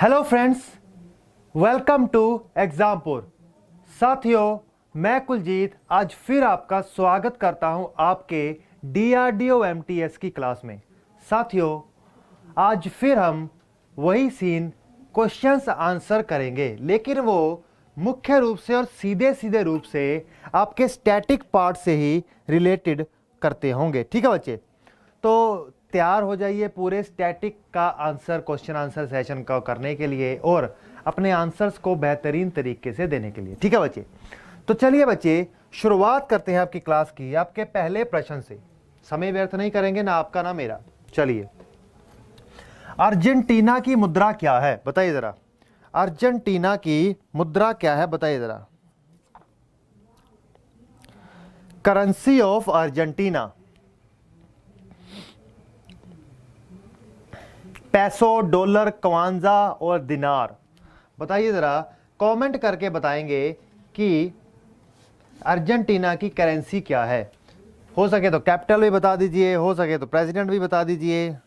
Hello friends, welcome to Exampur. साथियों, मैं कुलजीत आज फिर आपका स्वागत करता हूं आपके DRDO MTS की क्लास में। साथियों, आज फिर हम वही सीन क्वेश्चंस आंसर करेंगे, लेकिन वो मुख्य रूप से और सीधे सीधे रूप से आपके स्टैटिक पार्ट से ही रिलेटेड करते होंगे। ठीक है बच्चे, तो तैयार हो जाइए पूरे स्टैटिक का आंसर, क्वेश्चन आंसर सेशन का करने के लिए और अपने आंसर्स को बेहतरीन तरीके से देने के लिए। ठीक है बच्चे, तो चलिए बच्चे शुरुआत करते हैं आपकी क्लास की आपके पहले प्रश्न से। समय व्यर्थ नहीं करेंगे, ना आपका ना मेरा। चलिए, अर्जेंटीना की मुद्रा क्या है बताइए जरा। अर्जेंटीना की मुद्रा क्या है बताइए जरा। करेंसी ऑफ अर्जेंटीना, पैसो, डॉलर, क्वांजा और दिनार। बताइए ज़रा, कमेंट करके बताएंगे कि अर्जेंटीना की करेंसी क्या है। हो सके तो कैपिटल भी बता दीजिए, हो सके तो प्रेसिडेंट भी बता दीजिए।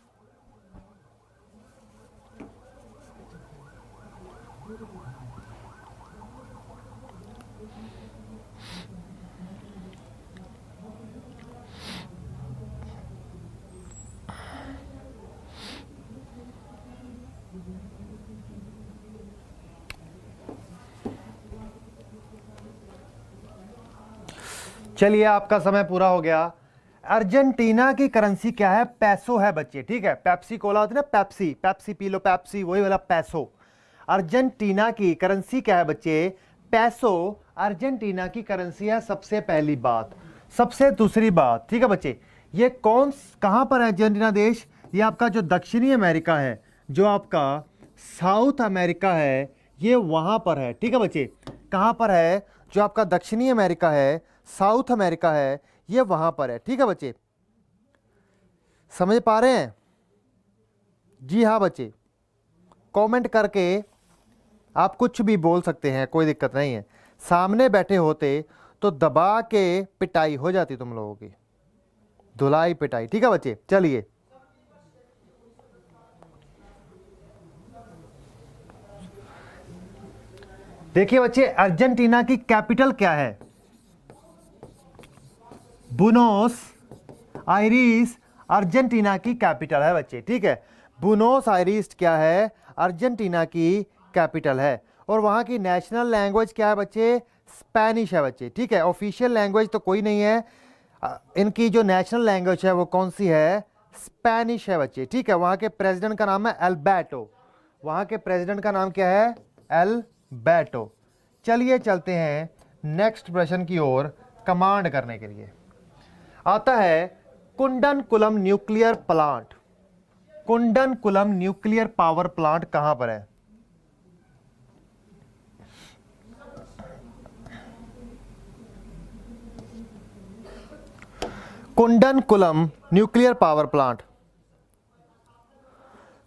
चलिए, आपका समय पूरा हो गया। अर्जेंटीना की करेंसी क्या है? पैसो है बच्चे। ठीक है, पेप्सी कोला होती है ना, Pepsi, Pepsi P low, Pepsi, वही वाला पैसो। अर्जेंटीना की करेंसी क्या है बच्चे? पैसो अर्जेंटीना की करेंसी है। सबसे पहली बात। सबसे दूसरी बात, ठीक है बच्चे, ये कहां पर है अर्जेंटीना देश? ये आपका जो दक्षिणी अमेरिका है, जो आपका साउथ अमेरिका है, ये वहां पर है। ठीक है बच्चे, कहां पर है? जो आपका दक्षिणी अमेरिका है, साउथ अमेरिका है, ये वहां पर है। ठीक है बच्चे, समझ पा रहे हैं? जी हाँ बच्चे, कमेंट करके आप कुछ भी बोल सकते हैं, कोई दिक्कत नहीं है। सामने बैठे होते तो दबा के पिटाई हो जाती तुम लोगों की, धुलाई पिटाई। ठीक है बच्चे, चलिए देखिए बच्चे, अर्जेंटीना की कैपिटल क्या है? बुनोस आयरिस अर्जेंटीना की कैपिटल है बच्चे। ठीक है, बुनोस आयरिस क्या है? अर्जेंटीना की कैपिटल है। और वहाँ की नेशनल लैंग्वेज क्या है बच्चे? स्पेनिश है बच्चे। ठीक है, ऑफिशियल लैंग्वेज तो कोई नहीं है, इनकी जो नेशनल लैंग्वेज है वो कौन सी है? स्पेनिश है बच्चे। ठीक है, वहाँ के प्रेसिडेंट का नाम है एल्बर्टो। वहाँ के प्रेसिडेंट का नाम क्या है? एल्बर्टो। चलिए चलते हैं नेक्स्ट प्रश्न की ओर कमांड करने के लिए। आता है Kudankulam nuclear plant. Kudankulam nuclear power plant कहां पर है? Kudankulam nuclear power plant,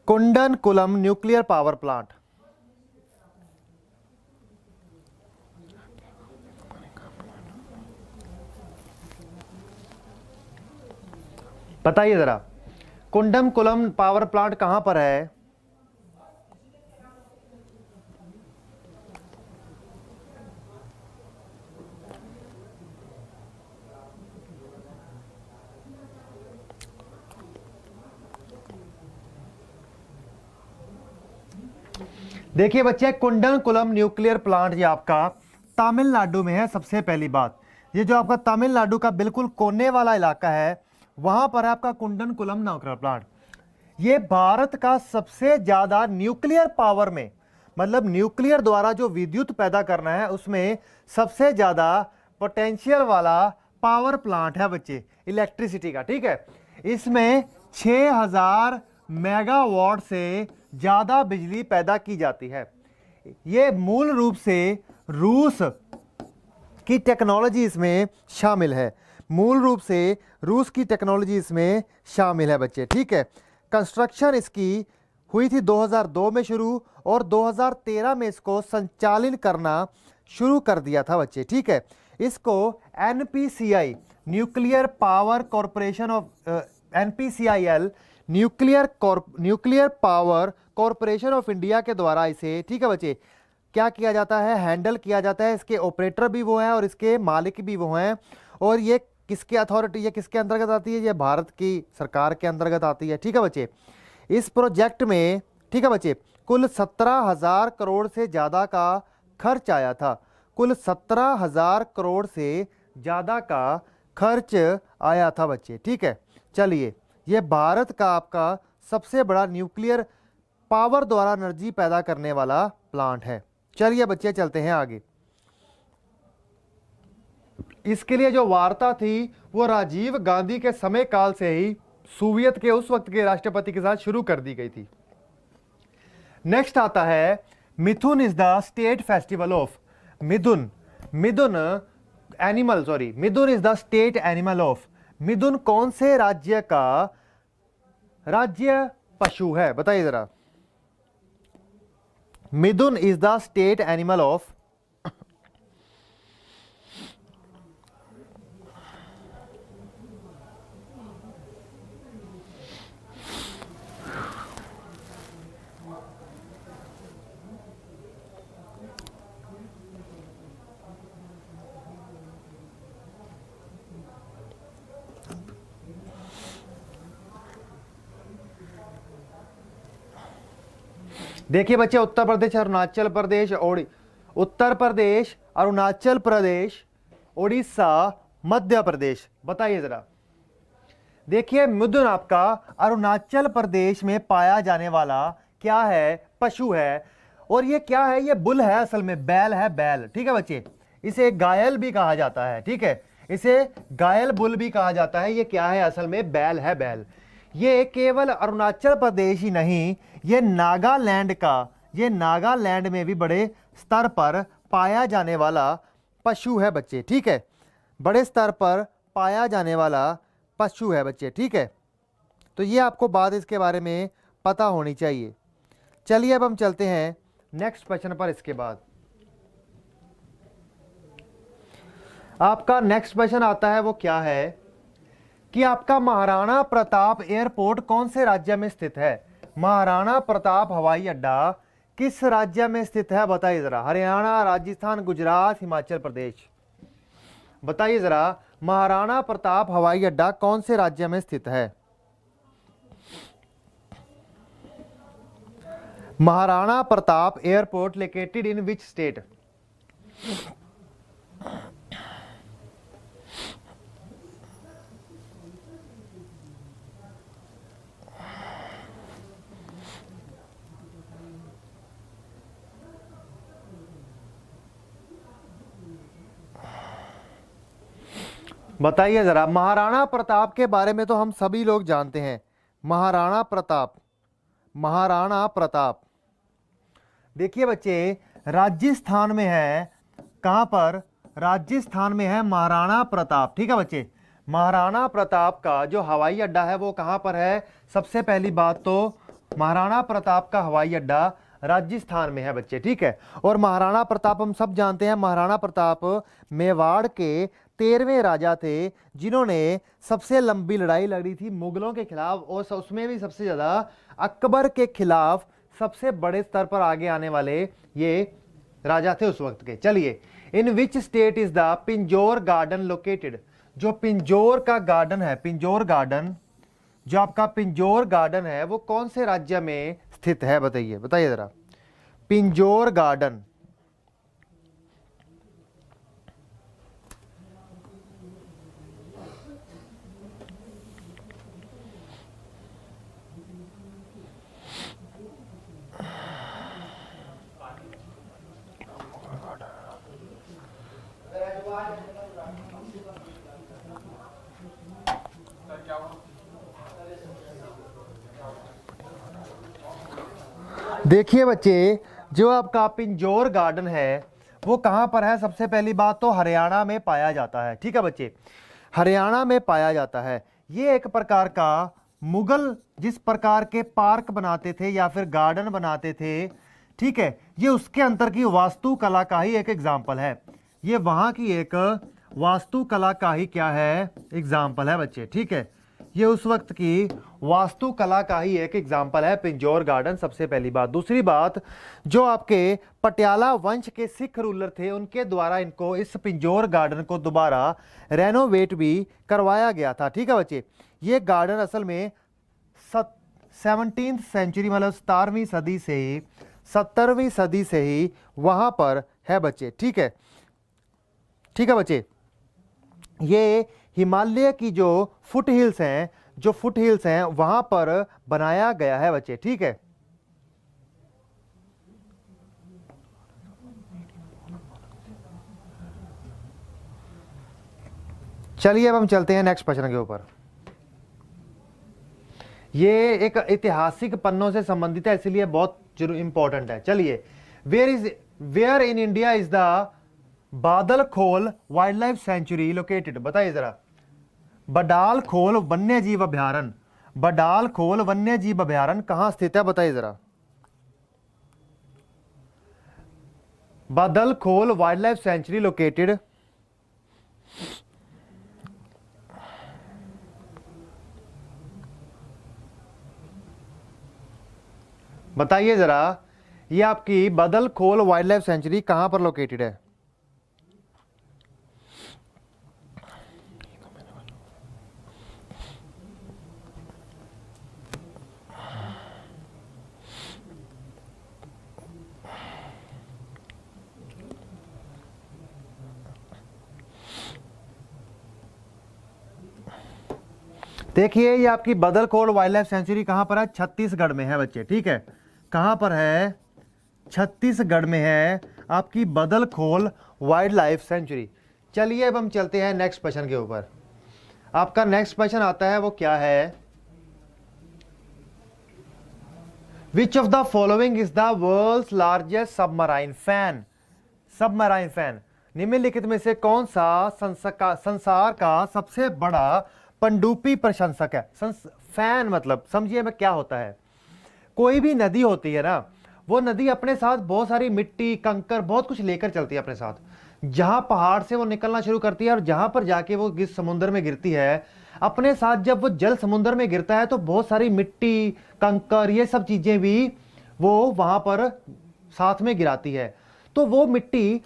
Kudankulam nuclear power plant. बताइए जरा, कुंडनकुलम पावर प्लांट कहां पर है? देखिए बच्चे, कुंडनकुलम न्यूक्लियर प्लांट ये आपका तमिलनाडु में है। सबसे पहली बात, ये जो आपका तमिलनाडु का बिल्कुल कोने वाला इलाका है, वहां पर है आपका कुंडनकुलम न्यूक्लियर प्लांट। ये भारत का सबसे ज्यादा न्यूक्लियर पावर में, मतलब न्यूक्लियर द्वारा जो विद्युत पैदा करना है उसमें सबसे ज्यादा पोटेंशियल वाला पावर प्लांट है बच्चे, इलेक्ट्रिसिटी का। ठीक है, इसमें 6000 मेगावाट से ज्यादा बिजली पैदा की जाती है। ये मूल रूप से रूस की टेक्नोलॉजी इसमें शामिल है। मूल रूप से रूस की टेक्नोलॉजी इसमें शामिल है बच्चे। ठीक है, कंस्ट्रक्शन इसकी हुई थी 2002 में शुरू, और 2013 में इसको संचालित करना शुरू कर दिया था बच्चे। ठीक है, इसको NPCI nuclear power corporation of NPCIL nuclear power corporation of India के द्वारा इसे, ठीक है बच्चे, क्या किया जाता है, हैंडल किया जाता है। इसके ऑपरेटर भी वो हैं और इसके मालिक भी वो हैं। और ये किसके अथॉरिटी, ये किसके अंतर्गत आती है, ये भारत की सरकार के अंतर्गत आती है। ठीक है बच्चे, इस प्रोजेक्ट में, ठीक है बच्चे, कुल 17,000 करोड़ से ज़्यादा का खर्च आया था। कुल 17,000 करोड़ से ज़्यादा का खर्च आया था बच्चे। ठीक है, चलिए, ये भारत का आपका सबसे बड़ा न्यूक्लियर पावर द्वारा एनर्जी पैदा करने वाला प्लांट है। चलिए बच्चे, चलते हैं आगे। इसके लिए जो वार्ता थी वो राजीव गांधी के समय काल से ही सोवियत के उस वक्त के राष्ट्रपति के साथ शुरू कर दी गई थी। नेक्स्ट आता है mithun is the state festival of, mithun, mithun animal, sorry, mithun is the state animal of, mithun कौन से राज्य का राज्य पशु है, बताइए जरा। Mithun is the state animal of, देखिए बच्चे, उत्तर प्रदेश, अरुणाचल प्रदेश, उत्तर प्रदेश, अरुणाचल प्रदेश, उड़ीसा, मध्य प्रदेश, बताइए जरा। देखिए मिथुन आपका अरुणाचल प्रदेश में पाया जाने वाला क्या है, पशु है। और ये क्या है, ये बुल है, असल में बैल है, बैल। ठीक है बच्चे, इसे गायल भी कहा जाता है। ठीक है, इसे गायल बुल भी कहा जाता है। ये क्या है, असल में बैल है, बैल। ये केवल अरुणाचल प्रदेश ही नहीं, ये नागालैंड का, ये नागालैंड में भी बड़े स्तर पर पाया जाने वाला पशु है बच्चे। ठीक है, बड़े स्तर पर पाया जाने वाला पशु है बच्चे। ठीक है, तो ये आपको बात इसके बारे में पता होनी चाहिए। चलिए अब हम चलते हैं नेक्स्ट क्वेश्चन पर। इसके बाद आपका नेक्स्ट क्वेश्चन आता है, वो क्या है कि आपका महाराणा प्रताप एयरपोर्ट कौन से राज्य में स्थित है। महाराणा प्रताप हवाई अड्डा किस राज्य में स्थित है, बताइए जरा। हरियाणा, राजस्थान, गुजरात, हिमाचल प्रदेश, बताइए जरा। महाराणा प्रताप हवाई अड्डा कौन से राज्य में स्थित है। Maharana Pratap airport located in which state. बताइए जरा। महाराणा प्रताप के बारे में तो हम सभी लोग जानते हैं। महाराणा प्रताप, महाराणा प्रताप, देखिए बच्चे, राजस्थान में है। कहां पर, राजस्थान में है महाराणा प्रताप। ठीक है बच्चे, महाराणा प्रताप का जो हवाई अड्डा है वो कहां पर है। सबसे पहली बात तो महाराणा प्रताप का हवाई अड्डा राजस्थान में है बच्चे। ठीक है, और महाराणा प्रताप हम सब जानते हैं, महाराणा प्रताप मेवाड़ के 13वें राजा थे जिन्होंने सबसे लंबी लड़ाई लड़ी थी मुगलों के खिलाफ, और उसमें भी सबसे ज़्यादा अकबर के खिलाफ सबसे बड़े स्तर पर आगे आने वाले ये राजा थे उस वक्त के। चलिए, in which state is the Pinjore garden located. जो पिंजौर का गार्डन है, पिंजौर गार्डन, जो आपका पिंजौर गार्डन है वो कौन से राज्य में स्थित है, बताइए, बताइए जरा। पिंजौर गार्डन, देखिए बच्चे, जो आपका पिंजौर गार्डन है वो कहाँ पर है। सबसे पहली बात तो हरियाणा में पाया जाता है। ठीक है बच्चे, हरियाणा में पाया जाता है। ये एक प्रकार का मुगल जिस प्रकार के पार्क बनाते थे या फिर गार्डन बनाते थे, ठीक है, ये उसके अंतर की वास्तुकला का ही एक एग्जाम्पल है। ये वहाँ की एक वास्तुकला का ही क्या है, एग्जाम्पल है बच्चे। ठीक है, ये उस वक्त की वास्तुकला का ही एक एग्जाम्पल है, पिंजौर गार्डन, सबसे पहली बात। दूसरी बात, जो आपके पटियाला वंश के सिख रूलर थे उनके द्वारा इनको, इस पिंजौर गार्डन को दोबारा रेनोवेट भी करवाया गया था। ठीक है बच्चे, ये गार्डन असल में 17th सेंचुरी, मतलब 17वीं सदी से ही, 17वीं सदी से ही वहां पर है बच्चे। ठीक है, ठीक है बच्चे, ये हिमालय की जो फुट हिल्स हैं, जो फुट हिल्स हैं वहां पर बनाया गया है बच्चे। ठीक है, चलिए अब हम चलते हैं नेक्स्ट प्रश्न के ऊपर। ये एक ऐतिहासिक पन्नों से संबंधित है, इसलिए बहुत इंपॉर्टेंट है। चलिए, where in India is the Badalkhol wildlife sanctuary located, बताइए जरा। बडालखोल वन्य जीव अभ्यारण्य, बडालखोल वन्य जीव अभ्यारण्य कहां स्थित है, बताइए जरा। Badalkhol wildlife sanctuary located, बताइए जरा, ये आपकी बादलखोल वाइल्ड लाइफ सेंचुरी कहां पर लोकेटेड है। देखिए, ये आपकी बादलखोल वाइल्ड लाइफ सेंचुरी कहां पर है, छत्तीसगढ़ में है बच्चे। ठीक है, कहां पर है, छत्तीसगढ़ में है आपकी बादलखोल वाइल्ड लाइफ सेंचुरी। चलिए अब हम चलते हैं नेक्स्ट क्वेश्चन के ऊपर। आपका नेक्स्ट क्वेश्चन आता है, वो क्या है, which of the following is the world's largest submarine fan, submarine fan, निम्नलिखित में से कौन सा संसार का सबसे बड़ा पनडुब्बी प्रशंसक है। फैन मतलब समझिए में क्या होता है, कोई भी नदी होती है ना, वो नदी अपने साथ बहुत सारी मिट्टी, कंकर, बहुत कुछ लेकर चलती है अपने साथ। जहां पहाड़ से वो निकलना शुरू करती है और जहां पर जाके वो समुद्र में गिरती है, अपने साथ जब वो जल समुद्र में गिरता है तो बहुत सारी मिट्टी, कंकर, ये सब चीजें भी वो वहां पर साथ में गिराती है। तो वो मिट्टी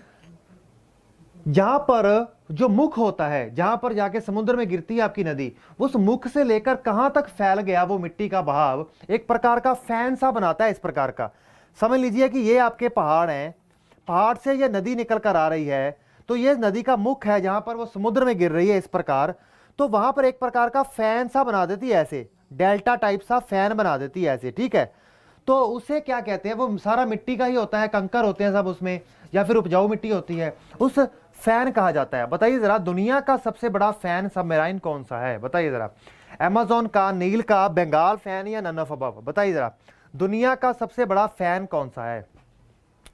जहां पर जो मुख होता है, जहां पर जाके समुद्र में गिरती है आपकी नदी, उस मुख से लेकर कहां तक फैल गया वो मिट्टी का बहाव, एक प्रकार का फैन सा बनाता है। इस प्रकार का समझ लीजिए कि ये आपके पहाड़ हैं, पहाड़ से ये नदी निकल कर आ रही है, तो ये नदी का मुख है जहां पर वो समुद्र में गिर रही है इस प्रकार। तो वहां पर एक प्रकार का फैन सा बना देती है, ऐसे डेल्टा टाइप सा फैन बना देती है ऐसे। ठीक है, तो उसे क्या कहते हैं, वो सारा मिट्टी का ही होता है, कंकर होते हैं सब उसमें, या फिर उपजाऊ मिट्टी होती है, उस फैन कहा जाता है। बताइए जरा, दुनिया का सबसे बड़ा फैन सबमराइन कौन सा है, बताइए जरा। अमेज़न का, नील का, बंगाल फैन या नन ऑफ अबव, बताइए जरा, दुनिया का सबसे बड़ा फैन कौन सा है।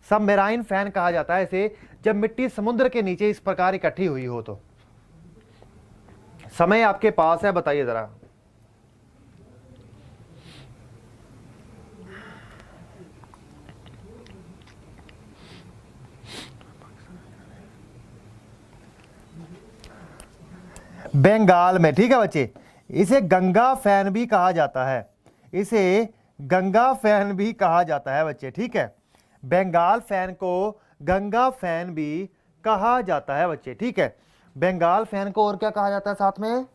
सबमराइन फैन कहा जाता है इसे जब मिट्टी समुद्र के नीचे इस प्रकार इकट्ठी हुई हो। तो समय आपके पास है, बताइए जरा। बंगाल में। ठीक है बच्चे, इसे गंगा फैन भी कहा जाता है, इसे गंगा फैन भी कहा जाता है बच्चे। ठीक है, बंगाल फैन को गंगा फैन भी कहा जाता है बच्चे। ठीक है, बंगाल फैन को और क्या कहा जाता है साथ में,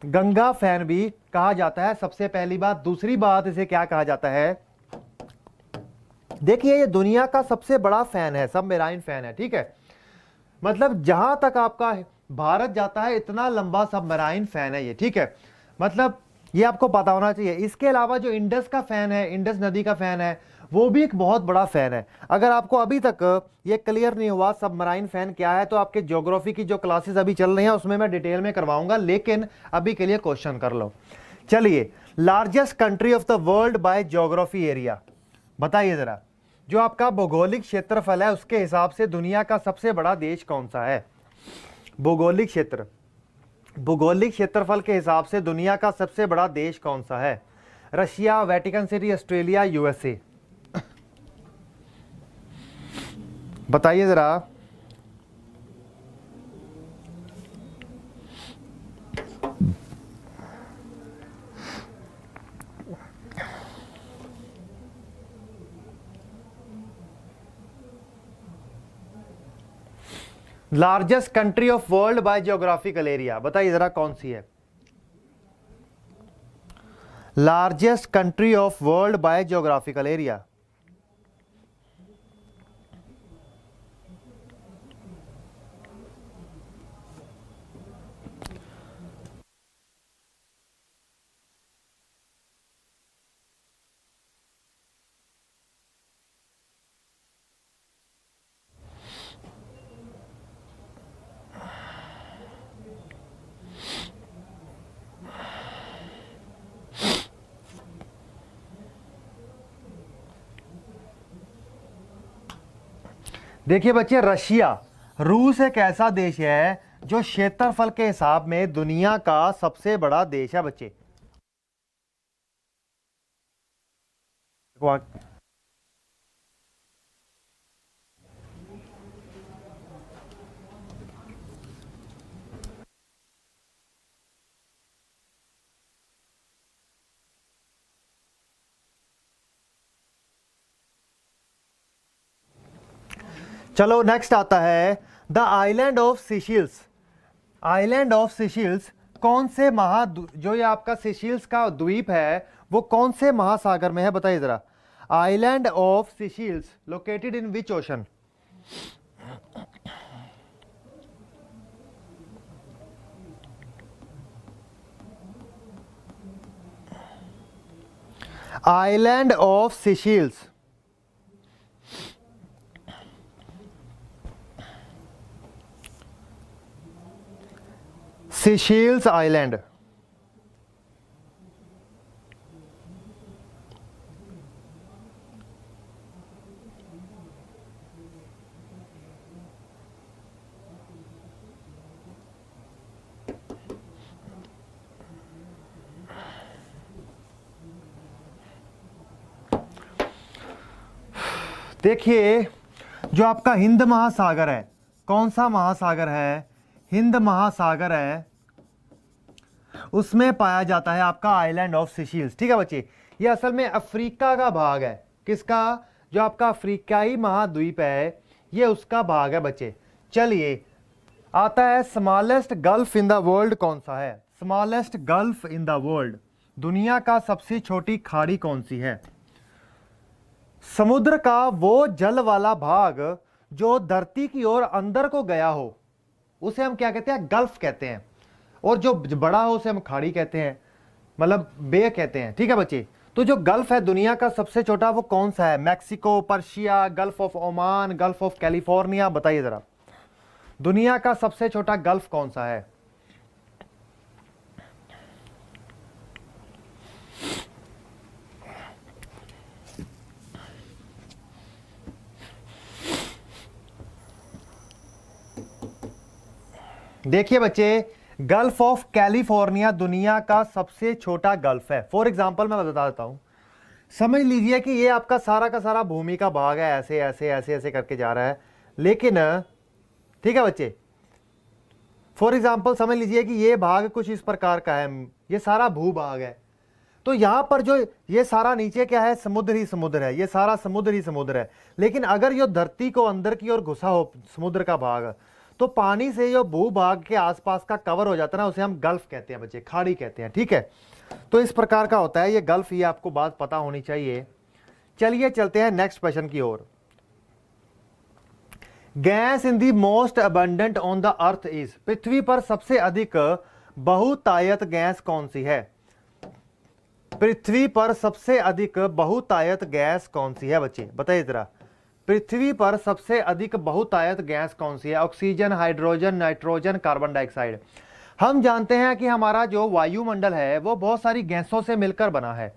गंगा फैन भी कहा जाता है, सबसे पहली बात। दूसरी बात, इसे क्या कहा जाता है, देखिए ये दुनिया का सबसे बड़ा फैन है, सबमराइन फैन है। ठीक है, मतलब जहां तक आपका भारत जाता है इतना लंबा सबमराइन फैन है ये। ठीक है, मतलब ये आपको पता होना चाहिए। इसके अलावा जो इंडस का फैन है, इंडस नदी का फैन है, वो भी एक बहुत बड़ा फैन है। अगर आपको अभी तक ये क्लियर नहीं हुआ सबमराइन फैन क्या है, तो आपके ज्योग्राफी की जो क्लासेस अभी चल रही हैं उसमें मैं डिटेल में करवाऊंगा, लेकिन अभी के लिए क्वेश्चन कर लो। चलिए, largest country of the world by geography area, बताइए जरा, जो आपका भौगोलिक क्षेत्रफल है उसके हिसाब से दुनिया का सबसे बड़ा देश कौन सा है। भौगोलिक क्षेत्र, भौगोलिक क्षेत्रफल के हिसाब से दुनिया का सबसे बड़ा देश कौन सा है। Russia, Vatican city, Australia, USA, बताइए जरा। Largest country of world by geographical area, बताइए जरा कौन सी है। Largest country of world by geographical area. देखिए बच्चे, रशिया, रूस एक ऐसा देश है जो क्षेत्रफल के हिसाब में दुनिया का सबसे बड़ा देश है बच्चे। चलो नेक्स्ट आता है the island of Seychelles. Island of Seychelles कौन से जो ये आपका सिशिल्स का द्वीप है वो कौन से महासागर में है, बताइए जरा। Island of Seychelles located in which ocean. Island of Seychelles, Seychelles island. देखिए जो आपका हिंद महासागर है, कौन सा महासागर है, हिंद महासागर है, उसमें पाया जाता है आपका आइलैंड ऑफ सिशिल्स। ठीक है बच्चे, ये असल में अफ्रीका का भाग है। किसका? जो आपका अफ्रीकाई महाद्वीप है ये उसका भाग है बच्चे। चलिए आता है smallest gulf in the world कौन सा है। Smallest gulf in the world, दुनिया का सबसे छोटी खाड़ी कौन सी है। समुद्र का वो जल वाला भाग जो धरती की ओर अंदर को गया हो उसे हम क्या कहते हैं, गल्फ कहते हैं। और जो बड़ा हो उसे हम खाड़ी कहते हैं, मतलब बे कहते हैं। ठीक है बच्चे, तो जो गल्फ है दुनिया का सबसे छोटा वो कौन सा है। Mexico, Persia, gulf of Oman, gulf of California, बताइए जरा दुनिया का सबसे छोटा गल्फ कौन सा है। देखिए बच्चे, गल्फ ऑफ कैलिफोर्निया दुनिया का सबसे छोटा गल्फ है। फॉर एग्जांपल मैं बता देता हूं, समझ लीजिए कि ये आपका सारा का सारा भूमि का भाग है, ऐसे ऐसे ऐसे ऐसे करके जा रहा है। लेकिन ठीक है बच्चे, फॉर एग्जांपल समझ लीजिए कि ये भाग कुछ इस प्रकार का है, ये सारा भूभाग है। तो यहां पर जो ये सारा नीचे क्या है, समुद्र ही समुद्र है, ये सारा समुद्र ही समुद्र है। लेकिन अगर ये धरती को अंदर की ओर घुसा हो समुद्र का भाग, तो पानी से जो भूभाग के आसपास का कवर हो जाता है ना, उसे हम गल्फ कहते हैं बच्चे, खाड़ी कहते हैं। ठीक है, तो इस प्रकार का होता है ये गल्फ, ये आपको बात पता होनी चाहिए। चलिए चलते हैं नेक्स्ट क्वेश्चन की ओर। Gas in the most abundant on the earth is, पृथ्वी पर सबसे अधिक बहुतायत गैस कौन सी है। पृथ्वी पर सबसे अधिक बहुतायत गैस कौन सी है बच्चे, बताइए जरा। पृथ्वी पर सबसे अधिक बहुतायत गैस कौन सी है। Oxygen, hydrogen, nitrogen, carbon dioxide. हम जानते हैं कि हमारा जो वायुमंडल है वो बहुत सारी गैसों से मिलकर बना है,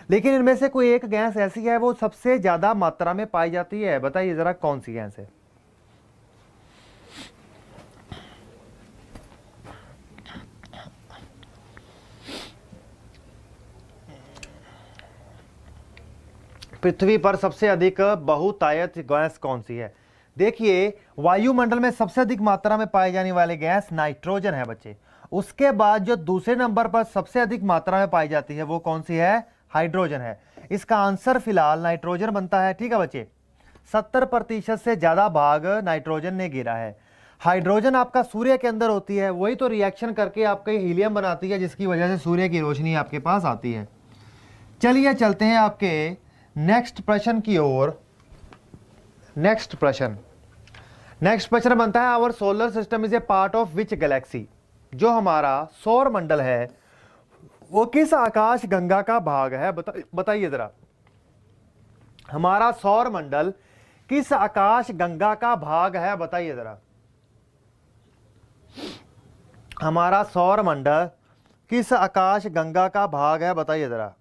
लेकिन इनमें से कोई एक गैस ऐसी है वो सबसे ज्यादा मात्रा में पाई जाती है, बताइए जरा कौन सी गैस है। पृथ्वी पर सबसे अधिक बहुतायत गैस कौन सी है। देखिए वायुमंडल में सबसे अधिक मात्रा में पाई जाने वाली गैस नाइट्रोजन है बच्चे। उसके बाद जो दूसरे नंबर पर सबसे अधिक मात्रा में पाई जाती है वो कौन सी है, हाइड्रोजन है। इसका आंसर फिलहाल नाइट्रोजन बनता है। ठीक है बच्चे, 70% से ज्यादा भाग नाइट्रोजन ने घेरा है। हाइड्रोजन आपका सूर्य के अंदर होती है, वही तो रिएक्शन करके आपका हीलियम बनाती है, जिसकी वजह से सूर्य की रोशनी आपके पास आती है। चलिए चलते हैं आपके नेक्स्ट प्रश्न की ओर। नेक्स्ट प्रश्न बनता है, our solar system is a part of which galaxy. जो हमारा सौर मंडल है वो किस आकाश गंगा का भाग है, बताइए जरा। हमारा सौर मंडल किस आकाश गंगा का भाग है, बताइए जरा। हमारा सौर मंडल किस आकाश गंगा का भाग है, बताइए जरा।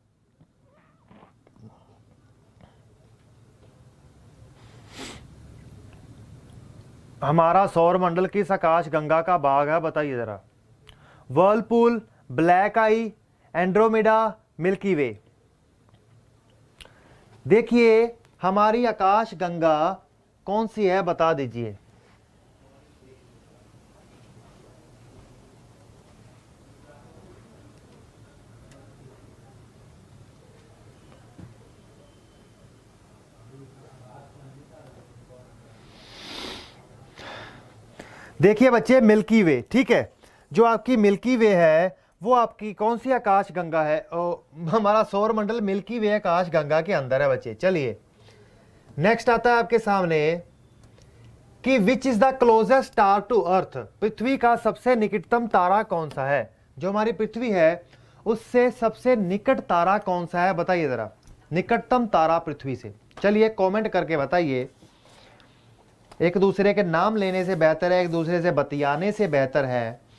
हमारा सौर मंडल किस आकाश गंगा का भाग है, बताइए जरा। वर्लपूल, ब्लैक आई, एंड्रोमेडा, मिल्की वे। देखिए हमारी आकाश गंगा कौन सी है, बता दीजिए। देखिए बच्चे, मिल्की वे, ठीक है। जो आपकी मिल्की वे है वो आपकी कौन सी आकाश गंगा है? हमारा सौर मंडल मिल्की वे आकाश गंगा के अंदर है बच्चे। चलिए नेक्स्ट आता है आपके सामने कि which is the closest star to earth. पृथ्वी का सबसे निकटतम तारा कौन सा है? जो हमारी पृथ्वी है उससे सबसे निकट तारा कौन सा है, बताइए जरा। निकटतम तारा पृथ्वी से। चलिए कमेंट करके बताइए। एक दूसरे के नाम लेने से बेहतर है, एक दूसरे से बतियाने से बेहतर है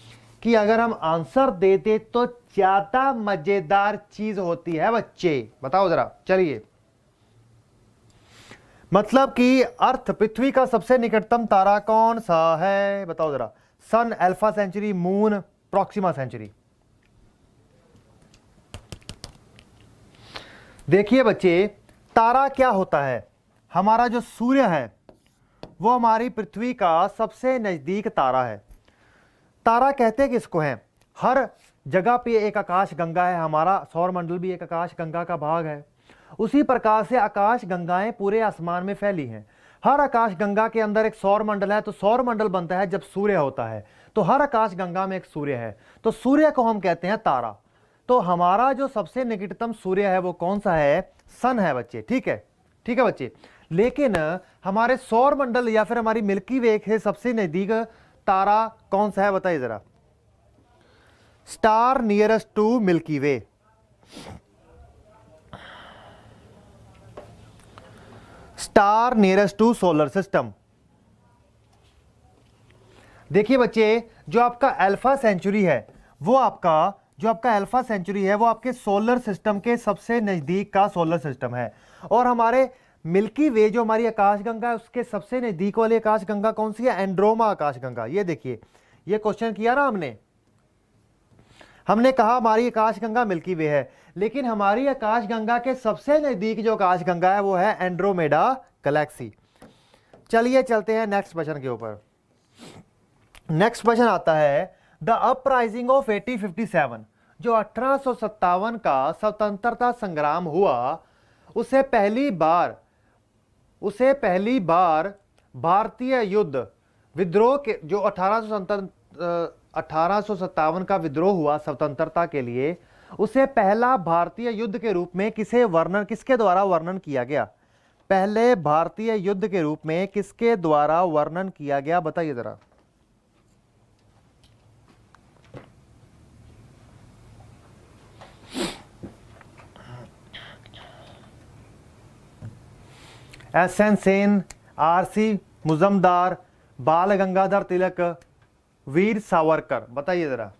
कि अगर हम आंसर देते तो ज्यादा मजेदार चीज होती है बच्चे। बताओ जरा। चलिए, मतलब कि अर्थ पृथ्वी का सबसे निकटतम तारा कौन सा है, बताओ जरा। Sun, Alpha Centauri, moon, Proxima Centauri. देखिए बच्चे, तारा क्या होता है? हमारा जो सूर्य है वो हमारी पृथ्वी का सबसे नजदीक तारा है। तारा कहते किसको हैं? हर जगह पे एक आकाश गंगा है। हमारा सौर मंडल भी एक आकाश गंगा का भाग है। उसी प्रकार से आकाश गंगाएं पूरे आसमान में फैली हैं। हर आकाश गंगा के अंदर एक सौर मंडल है। तो सौर मंडल बनता है जब सूर्य होता है, तो हर आकाश गंगा में एक सूर्य है। तो सूर्य को हम कहते हैं तारा। तो हमारा जो सबसे निकटतम सूर्य है वो कौन सा है? सन है बच्चे। ठीक है, ठीक है बच्चे। लेकिन हमारे सौर मंडल या फिर हमारी मिल्की वे के सबसे नजदीक तारा कौन सा है, बताइए जरा। Star nearest to Milky Way. Star nearest to solar system. देखिए बच्चे, जो आपका अल्फा सेंचुरी है वो आपके सोलर सिस्टम के सबसे नजदीक का सोलर सिस्टम है। और हमारे मिल्की वे जो हमारी आकाशगंगा है उसके सबसे नजदीक वाली आकाशगंगा कौन सी है? एंड्रोमा आकाशगंगा। ये देखिए, ये क्वेश्चन किया ना हमने कहा हमारी आकाशगंगा मिल्की वे है, लेकिन हमारी आकाशगंगा के सबसे नजदीक जो आकाशगंगा है वो है एंड्रोमेडा गैलेक्सी। चलिए चलते हैं नेक्स्ट प्रश्न के ऊपर। नेक्स्ट प्रश्न आता है, द अपराइजिंग ऑफ 1857। जो 1857 का स्वतंत्रता संग्राम हुआ उसे पहली बार भारतीय युद्ध विद्रोह के जो 1857 का विद्रोह हुआ स्वतंत्रता के लिए, उसे पहला भारतीय युद्ध के रूप में किसके द्वारा वर्णन किया गया? पहले भारतीय युद्ध के रूप में किसके द्वारा वर्णन किया गया, बताइए जरा। एस.एन. सेन, आर.सी. मुजमदार, बाल गंगाधर तिलक, वीर सावरकर, बताइए जरा।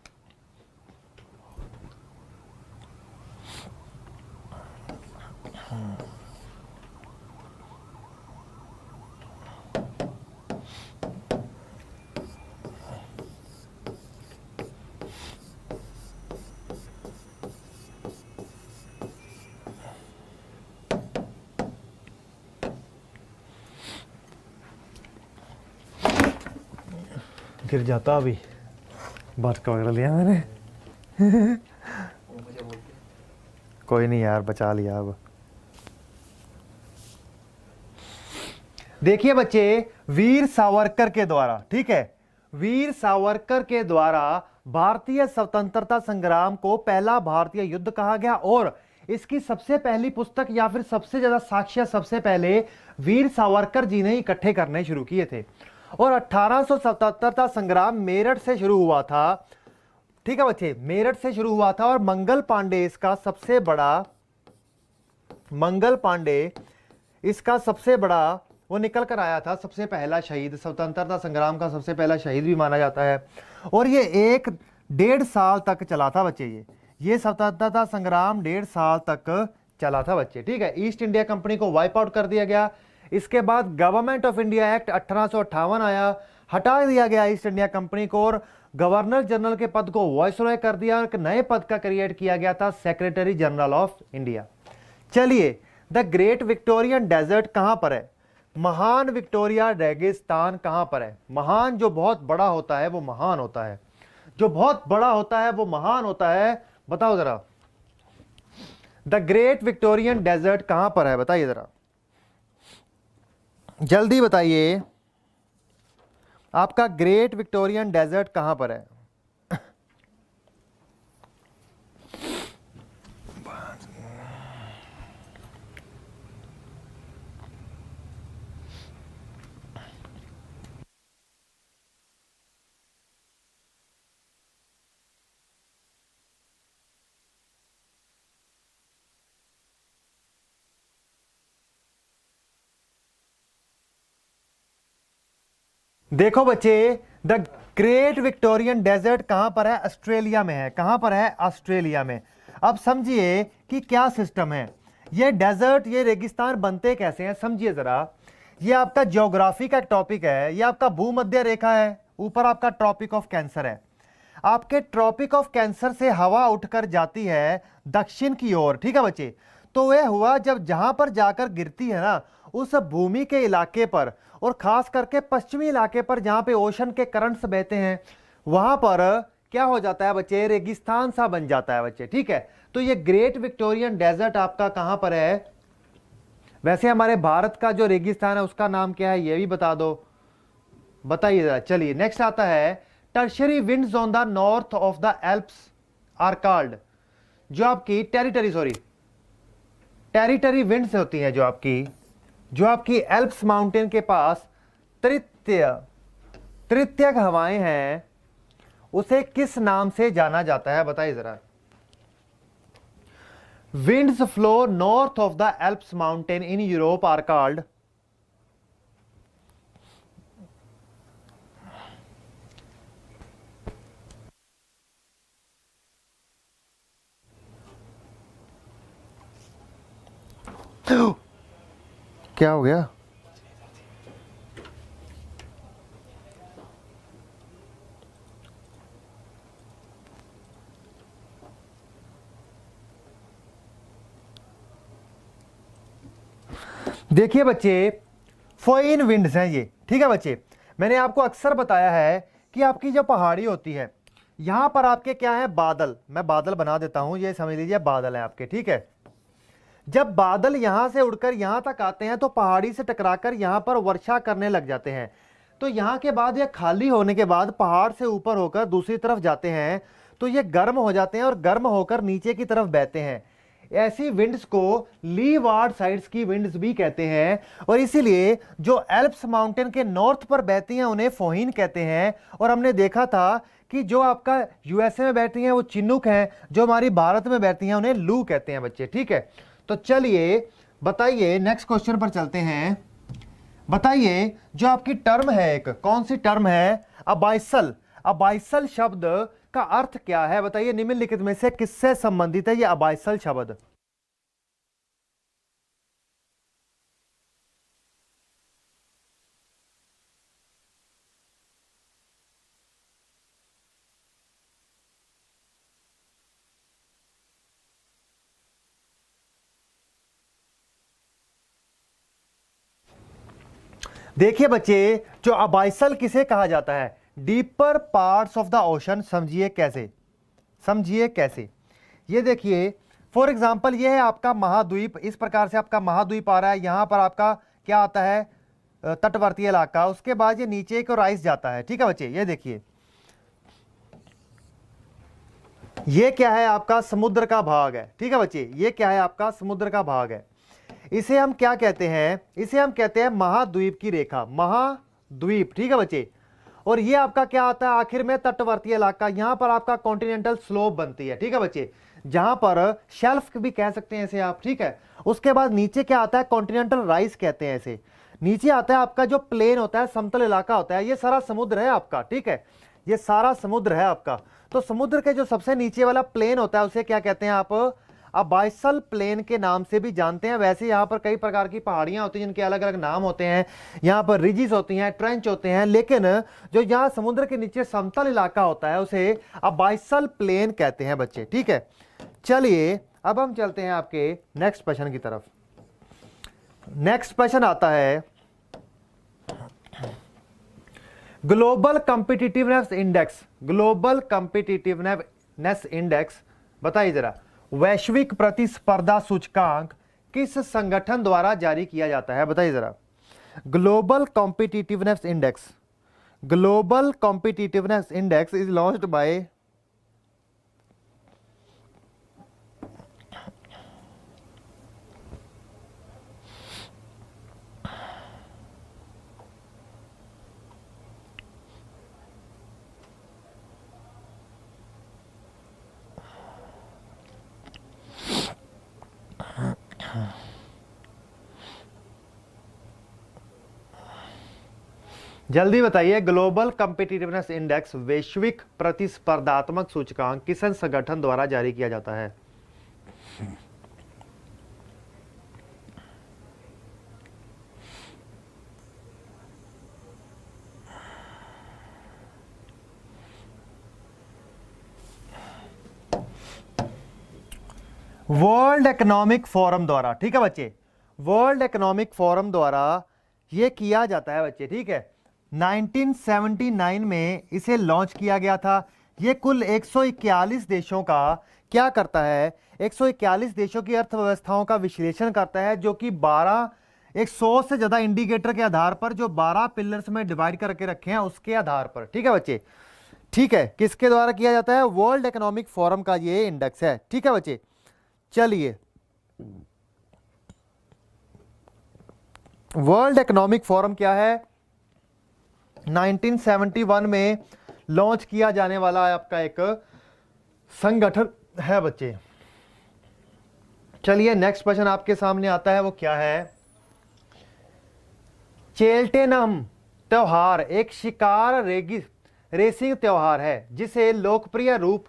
गिर जाता अभी, बात पकड़ लिया मैंने। कोई नहीं यार, बचा लिया अब। देखिए बच्चे, वीर सावरकर के द्वारा, ठीक है, वीर सावरकर के द्वारा भारतीय स्वतंत्रता संग्राम को पहला भारतीय युद्ध कहा गया, और इसकी सबसे पहली पुस्तक या फिर सबसे ज्यादा साक्ष्य सबसे पहले वीर सावरकर जी ने इकट्ठे करने शुरू किए थे। और 1877 संग्राम मेरठ से शुरू हुआ था। ठीक है बच्चे, मेरठ से शुरू हुआ था, और मंगल पांडे इसका सबसे बड़ा वो निकल कर आया था, सबसे पहला शहीद, स्वतंत्रता संग्राम का सबसे पहला शहीद भी माना जाता है। और ये 1.5 साल तक चला था बच्चे, ये स्वतंत्रता संग्राम 1.5 साल तक चला था बच्चे। ठीक है, ईस्ट इंडिया कंपनी को वाइप आउट कर दिया गया। इसके बाद गवर्नमेंट ऑफ इंडिया एक्ट 1858 आया, हटा दिया गया ईस्ट इंडिया कंपनी को, और गवर्नर जनरल के पद को वायसरॉय कर दिया, और एक नए पद का क्रिएट किया गया था, सेक्रेटरी जनरल ऑफ इंडिया। चलिए, द ग्रेट विक्टोरियन डेजर्ट कहां पर है? महान विक्टोरिया रेगिस्तान कहां पर है? महान जो बहुत बड़ा होता है वो महान होता है, जो बहुत बड़ा होता है वो महान होता है। बताओ जरा, द ग्रेट विक्टोरियन डेजर्ट कहां पर है? बताइए जरा, जल्दी बताइए, आपका ग्रेट विक्टोरियन डेजर्ट कहां पर है? देखो बच्चे, द ग्रेट विक्टोरियन डेजर्ट कहां पर है? ऑस्ट्रेलिया में है। कहां पर है? ऑस्ट्रेलिया में। अब समझिए कि क्या सिस्टम है, ये डेजर्ट, ये रेगिस्तान बनते कैसे हैं, समझिए जरा। ये आपका ज्योग्राफी का टॉपिक है, ये आपका भूमध्य रेखा है, ऊपर आपका ट्रॉपिक ऑफ कैंसर है। आपके ट्रॉपिक ऑफ कैंसर से हवा उठकर जाती है दक्षिण की ओर। ठीक है बच्चे, तो वह हुआ जब जहां पर जाकर गिरती है ना, उस भूमि के इलाके पर, और खास करके पश्चिमी इलाके पर जहां पे ओशन के करंट्स बहते हैं, वहां पर क्या हो जाता है बच्चे? रेगिस्तान सा बन जाता है बच्चे। ठीक है, तो ये ग्रेट विक्टोरियन डेजर्ट आपका कहां पर है? वैसे हमारे भारत का जो रेगिस्तान है उसका नाम क्या है, ये भी बता दो, बताइए जरा। चलिए, नेक्स्ट आता है, tertiary winds on the north of the Alps are called, जो आपकी टेरिटरी विंड्स होती हैं, जो आपकी एल्प्स माउंटेन के पास तृतीयक हवाएं हैं, उसे किस नाम से जाना जाता है? बताइए जरा। Winds flow north of the Alps mountain in Europe are called, क्या हो गया? देखिए बच्चे, फोइन विंड्स हैं ये। ठीक है बच्चे, मैंने आपको अक्सर बताया है कि आपकी जो पहाड़ी होती है, यहां पर आपके क्या है? बादल। मैं बादल बना देता हूं, ये समझ लीजिए बादल है आपके। ठीक है, जब बादल यहां से उड़कर यहां तक आते हैं तो पहाड़ी से टकराकर यहां पर वर्षा करने लग जाते हैं। तो यहां के बाद ये खाली होने के बाद पहाड़ से ऊपर होकर दूसरी तरफ जाते हैं, तो ये गर्म हो जाते हैं और गर्म होकर नीचे की तरफ बहते हैं। ऐसी विंड्स को लीवार्ड साइड्स की विंड्स भी कहते हैं, और इसीलिए जो एल्प्स माउंटेन के नॉर्थ पर बहती हैं उन्हें फोहिन कहते हैं। और हमने देखा था कि जो आपका यूएसए में बैठती हैं वो चिन्नुक हैं, जो हमारी भारत में बैठती हैं उन्हें लू कहते हैं बच्चे। ठीक है, तो चलिए बताइए, नेक्स्ट क्वेश्चन पर चलते हैं। बताइए, जो आपकी टर्म है, एक कौन सी टर्म है? अबाइसल। अबाइसल शब्द का अर्थ क्या है? बताइए, निम्नलिखित में से किससे संबंधित है ये अबाइसल शब्द? देखिए बच्चे, जो अबाइसल किसे कहा जाता है? Deeper parts of the ocean. समझिए कैसे। ये देखिए, फॉर एग्जांपल ये है आपका महाद्वीप, इस प्रकार से आपका महाद्वीप आ रहा है, यहां पर आपका क्या आता है? तटवर्तीय इलाका, उसके बाद ये नीचे को राइस जाता है। ठीक है बच्चे, ये देखिए ये क्या है आपका समुद्र का भाग है। ठीक है बच्चे, ये क्या है आपका समुद्र का भाग है। इसे हम क्या कहते हैं, इसे हम कहते हैं महाद्वीप की रेखा, महाद्वीप। ठीक है बच्चे, और ये आपका क्या आता है आखिर में तटवर्तीय इलाका, यहां पर आपका कॉन्टिनेंटल स्लोप बनती है। ठीक है बच्चे, जहां पर शेल्फ भी कह सकते हैं इसे आप। ठीक है, उसके बाद नीचे क्या आता है कॉन्टिनेंटल राइस कहते हैं इसे। नीचे आता है आपका जो प्लेन होता है, समतल इलाका होता है, ये सारा समुद्र है आपका। ठीक है, ये सारा समुद्र है आपका। तो समुद्र के जो सबसे नीचे वाला प्लेन होता है उसे क्या कहते हैं आप अबाइसल प्लेन के नाम से भी जानते हैं। वैसे यहाँ पर कई प्रकार की पहाड़ियां होती हैं जिनके अलग अलग नाम होते हैं, यहाँ पर रिजिस होती हैं, ट्रेंच होते हैं, लेकिन जो यहाँ समुद्र के नीचे समतल इलाका होता है उसे अबाइसल प्लेन कहते हैं बच्चे। ठीक है, चलिए अब हम चलते हैं आपके नेक्स्ट क्वेश्चन की तरफ। नेक्स्ट क्वेश्चन आता है global competitiveness index. Global competitiveness index बताइए जरा, वैश्विक प्रतिस्पर्धा सूचकांक किस संगठन द्वारा जारी किया जाता है, बताइए जरा। Global competitiveness index, global competitiveness index is launched by जल्दी बताइए, ग्लोबल कॉम्पिटिटिवनेस इंडेक्स वैश्विक प्रतिस्पर्धात्मक सूचकांक किस संगठन द्वारा जारी किया जाता है। वर्ल्ड इकोनॉमिक फोरम द्वारा। ठीक है बच्चे, वर्ल्ड इकोनॉमिक फोरम द्वारा यह किया जाता है बच्चे। ठीक है, 1979 में इसे लॉन्च किया गया था। यह कुल 141 देशों का क्या करता है, 141 देशों की अर्थव्यवस्थाओं का विश्लेषण करता है, जो कि 100 से ज्यादा इंडिकेटर के आधार पर, जो 12 पिलर्स में डिवाइड करके रखे हैं उसके आधार पर। ठीक है बच्चे, ठीक है, किसके द्वारा किया जाता है, वर्ल्ड इकोनॉमिक फोरम का ये इंडेक्स है। ठीक है बच्चे, चलिए वर्ल्ड इकोनॉमिक फोरम क्या है, 1971 में लॉन्च किया जाने वाला आपका एक संगठन है बच्चे। चलिए नेक्स्ट क्वेश्चन आपके सामने आता है, वो क्या है, चेल्टेनम त्योहार एक शिकार रेसिंग त्योहार है जिसे लोकप्रिय रूप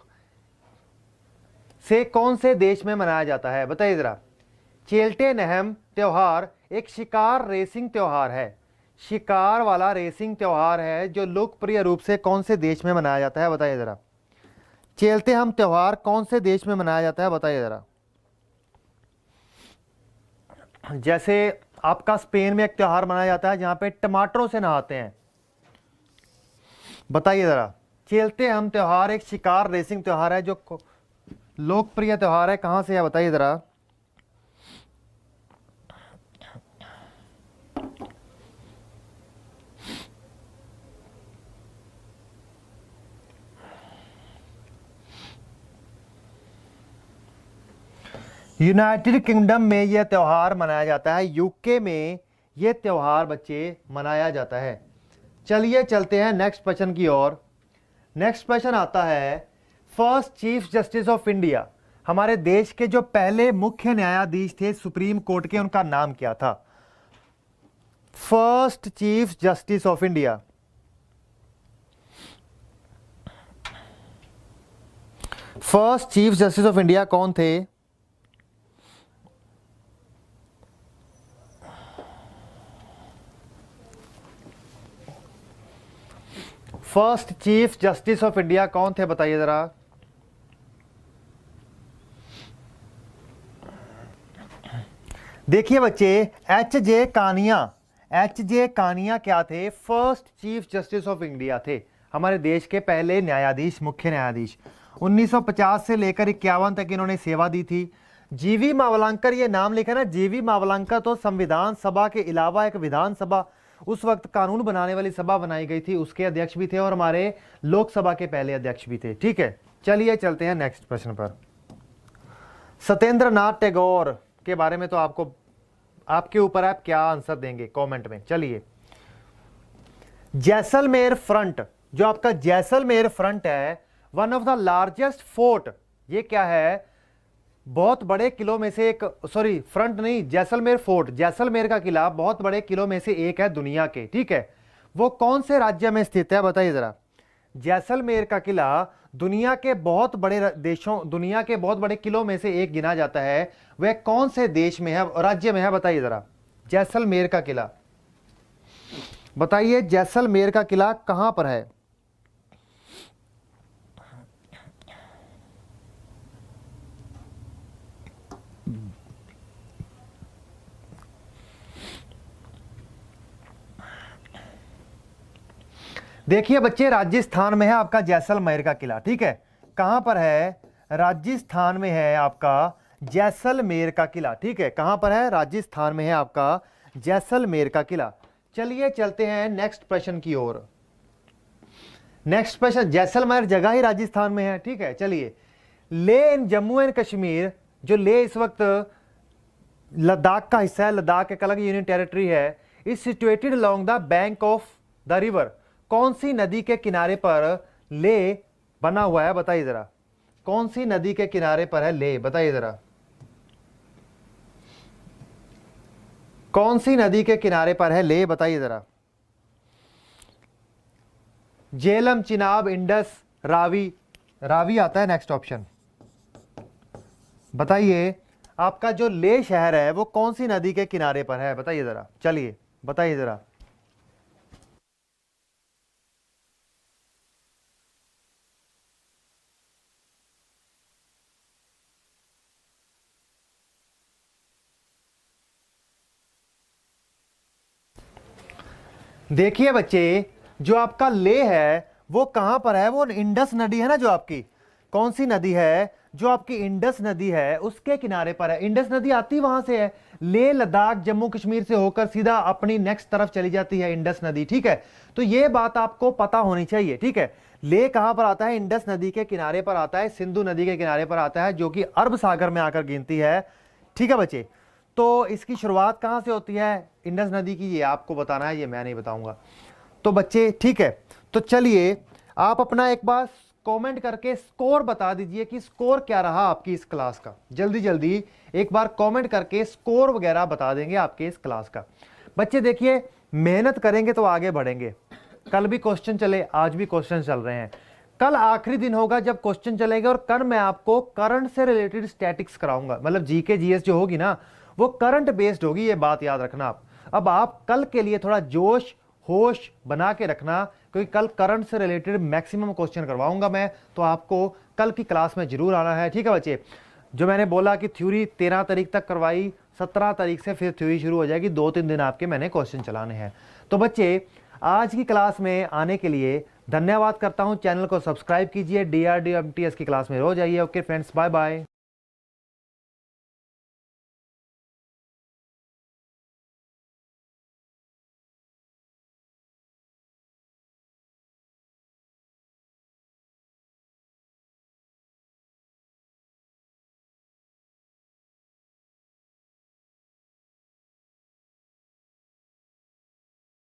से कौन से देश में मनाया जाता है, बताइए जरा। चेल्टेनहम त्योहार एक शिकार रेसिंग त्योहार है, शिकार वाला रेसिंग त्योहार है जो लोकप्रिय रूप से कौन से देश में मनाया जाता है, बताइए जरा। चेल्टेनहम त्योहार कौन से देश में मनाया जाता है, बताइए जरा। जैसे आपका स्पेन में एक त्योहार मनाया जाता है जहां पे टमाटरों से नहाते हैं, बताइए जरा। चेल्टेनहम त्योहार एक शिकार रेसिंग त्योहार है जो लोकप्रिय त्योहार है, कहां से है, बताइए जरा। यूनाइटेड किंगडम में यह त्योहार मनाया जाता है, यूके में यह त्योहार बच्चे मनाया जाता है। चलिए चलते हैं नेक्स्ट क्वेश्चन की ओर। नेक्स्ट क्वेश्चन आता है, first chief justice of India, हमारे देश के जो पहले मुख्य न्यायाधीश थे सुप्रीम कोर्ट के, उनका नाम क्या था। First chief justice of India, first chief justice of India कौन थे, first chief justice of India कौन थे, बताइए जरा। देखिए बच्चे, एच.जे. कानिया, एच.जे. कानिया क्या थे, first chief justice of India थे, हमारे देश के पहले न्यायाधीश, मुख्य न्यायाधीश। 1950 से लेकर 51 तक इन्होंने सेवा दी थी। जीवी मावलंकर, ये नाम लिखा ना, जीवी मावलंकर तो संविधान सभा के अलावा एक विधानसभा, उस वक्त कानून बनाने वाली सभा बनाई गई थी, उसके अध्यक्ष भी थे और हमारे लोकसभा के पहले अध्यक्ष भी थे। ठीक है, चलिए चलते हैं नेक्स्ट प्रश्न पर। सत्येंद्र नाथ टैगोर के बारे में तो आपके ऊपर आप क्या आंसर देंगे कमेंट में। चलिए, जैसलमेर फ्रंट, जो आपका जैसलमेर फ्रंट है, one of the largest fort, ये क्या है, बहुत बड़े किलों में से एक, सॉरी फ्रंट नहीं, जैसलमेर फोर्ट, जैसलमेर का किला बहुत बड़े किलों में से एक है दुनिया के। ठीक है, वो कौन से राज्य में स्थित है बताइए जरा। जैसलमेर का किला दुनिया के बहुत बड़े देशों, दुनिया के बहुत बड़े किलों में से एक गिना जाता है, वह कौन से देश में है, राज्य में है बताइए जरा। जैसलमेर का किला बताइए, जैसलमेर का किला कहां पर है। देखिए बच्चे, राजस्थान में है आपका जैसलमेर का किला। ठीक है, कहां पर है, राजस्थान में है आपका जैसलमेर का किला। ठीक है, कहां पर है, राजस्थान में है आपका जैसलमेर का किला। चलिए चलते हैं नेक्स्ट प्रश्न की ओर। नेक्स्ट प्रश्न, जैसलमेर जगह ही राजस्थान में है। ठीक है, चलिए, ले इन जम्मू एंड कश्मीर, जो ले इस वक्त लद्दाख का हिस्सा है, लद्दाख एक अलग यूनियन टेरिटरी है, is situated along the bank of the river, कौन सी नदी के किनारे पर ले बना हुआ है बताइए जरा। कौन सी नदी के किनारे पर है ले, बताइए जरा। कौन सी नदी के किनारे पर है ले, बताइए जरा। झेलम, चिनाब, इंडस, रावी, रावी आता है नेक्स्ट ऑप्शन। बताइए आपका जो ले शहर है वो कौन सी नदी के किनारे पर है, बताइए जरा। चलिए बताइए जरा। देखिए बच्चे, जो आपका ले है वो कहां पर है, वो इंडस नदी है ना, जो आपकी कौन सी नदी है, जो आपकी इंडस नदी है उसके किनारे पर है। इंडस नदी आती वहां से है, ले लद्दाख जम्मू कश्मीर से होकर सीधा अपनी नेक्स्ट तरफ चली जाती है इंडस नदी। ठीक है, तो ये बात आपको पता होनी चाहिए। ठीक है, ले कहां पर आता है, इंडस नदी के किनारे पर आता है, सिंधु नदी के किनारे पर आता है, जो कि अरब सागर में आकर गिनती है। ठीक है बच्चे, तो इसकी शुरुआत कहां से होती है इंडस नदी की, ये आपको बताना है, ये मैं नहीं बताऊंगा। तो बच्चे ठीक है, तो चलिए आप अपना एक बार कमेंट करके स्कोर बता दीजिए कि स्कोर क्या रहा आपकी इस क्लास का। जल्दी जल्दी एक बार कमेंट करके स्कोर वगैरह बता देंगे आपके इस क्लास का। बच्चे देखिए, मेहनत करेंगे तो आगे बढ़ेंगे। कल भी क्वेश्चन चले, आज भी क्वेश्चन चल रहे हैं, कल आखिरी दिन होगा जब क्वेश्चन चलेंगे, और कल मैं आपको करंट से रिलेटेड स्टैटिक्स कराऊंगा, मतलब जीके जीएस जो होगी ना वो करंट बेस्ड होगी, ये बात याद रखना आप। अब आप कल के लिए थोड़ा जोश होश बना के रखना, क्योंकि कल करंट से रिलेटेड मैक्सिमम क्वेश्चन करवाऊंगा मैं, तो आपको कल की क्लास में जरूर आना है। ठीक है बच्चे, जो मैंने बोला कि थ्योरी 13 तारीख तक करवाई, 17 तारीख से फिर थ्योरी शुरू हो जाएगी, 2-3 दिन आपके मैंने क्वेश्चन चलाने हैं। तो बच्चे आज की क्लास में आने के लिए धन्यवाद करता हूं। चैनल को सब्सक्राइब कीजिए, DRDO MTS की क्लास में रोज आइए। Okay friends, bye bye.